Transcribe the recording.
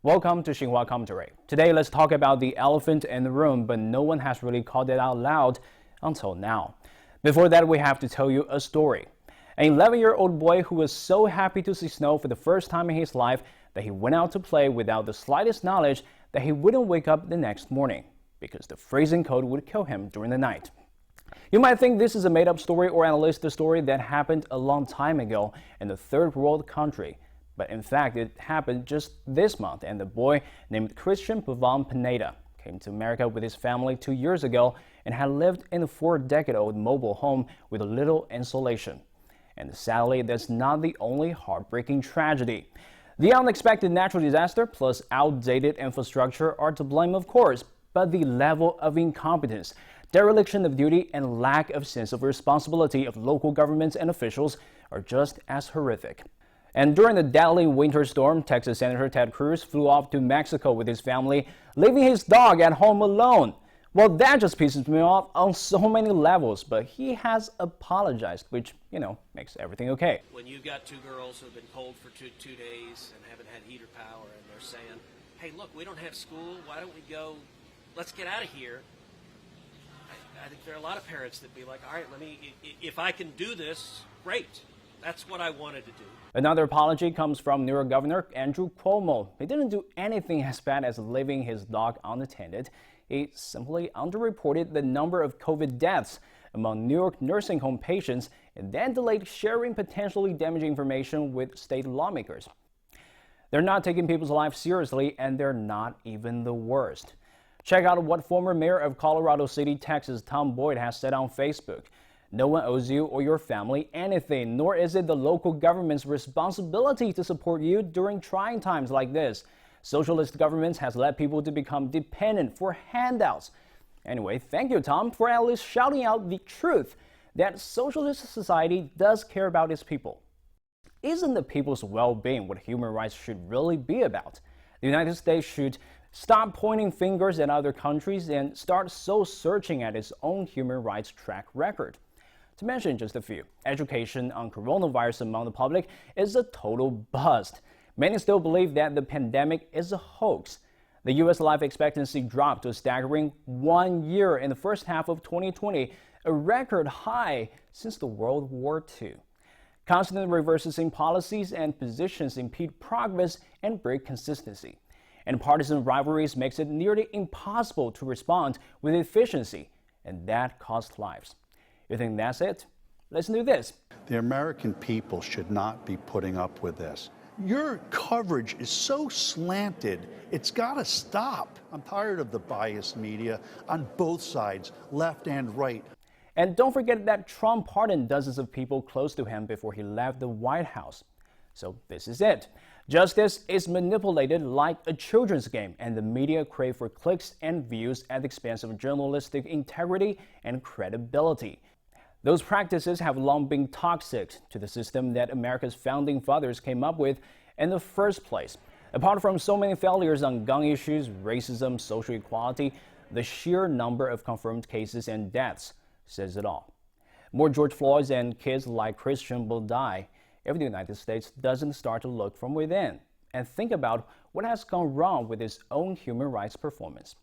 Welcome to Xinhua Commentary. Today, let's talk about the elephant in the room, but no one has really called it out loud until now. Before that, we have to tell you a story. An 11-year-old boy who was so happy to see snow for the first time in his life that he went out to play without the slightest knowledge that he wouldn't wake up the next morning because the freezing cold would kill him during the night. You might think this is a made-up story or at least a story that happened a long time ago in a third world country. But in fact, it happened just this month, and the boy named Cristian Pineda came to America with his family 2 years ago and had lived in a 4-decade-old mobile home with little insulation. And sadly, that's not the only heartbreaking tragedy. The unexpected natural disaster plus outdated infrastructure are to blame, of course, but the level of incompetence, dereliction of duty, and lack of sense of responsibility of local governments and officials are just as horrific. And during the deadly winter storm, Texas Senator Ted Cruz flew off to Mexico with his family, leaving his dog at home alone. Well, that just pisses me off on so many levels, but he has apologized, which, makes everything okay. When you've got two girls who have been cold for two days and haven't had heater power, and they're saying, hey, look, we don't have school, why don't we go, let's get out of here. I think there are a lot of parents that be like, all right, if I can do this, great. That's what I wanted to do. Another apology comes from New York Governor Andrew Cuomo. He didn't do anything as bad as leaving his dog unattended. He simply underreported the number of COVID deaths among New York nursing home patients and then delayed sharing potentially damaging information with state lawmakers. They're not taking people's lives seriously, and they're not even the worst. Check out what former mayor of Colorado City, Texas, Tom Boyd has said on Facebook. No one owes you or your family anything, nor is it the local government's responsibility to support you during trying times like this. Socialist governments has led people to become dependent for handouts. Anyway, thank you, Tom, for at least shouting out the truth that socialist society does care about its people. Isn't the people's well-being what human rights should really be about? The United States should stop pointing fingers at other countries and start soul-searching at its own human rights track record. To mention just a few, education on coronavirus among the public is a total bust. Many still believe that the pandemic is a hoax. The U.S. life expectancy dropped to a staggering 1 year in the first half of 2020, a record high since the World War II. Constant reverses in policies and positions impede progress and break consistency. And partisan rivalries makes it nearly impossible to respond with efficiency, and that costs lives. You think that's it? Listen to this. The American people should not be putting up with this. Your coverage is so slanted, it's got to stop. I'm tired of the biased media on both sides, left and right. And don't forget that Trump pardoned dozens of people close to him before he left the White House. So this is it. Justice is manipulated like a children's game, and the media crave for clicks and views at the expense of journalistic integrity and credibility. Those practices have long been toxic to the system that America's founding fathers came up with in the first place. Apart from so many failures on gun issues, racism, social equality, the sheer number of confirmed cases and deaths says it all. More George Floyds and kids like Cristian will die if the United States doesn't start to look from within and think about what has gone wrong with its own human rights performance.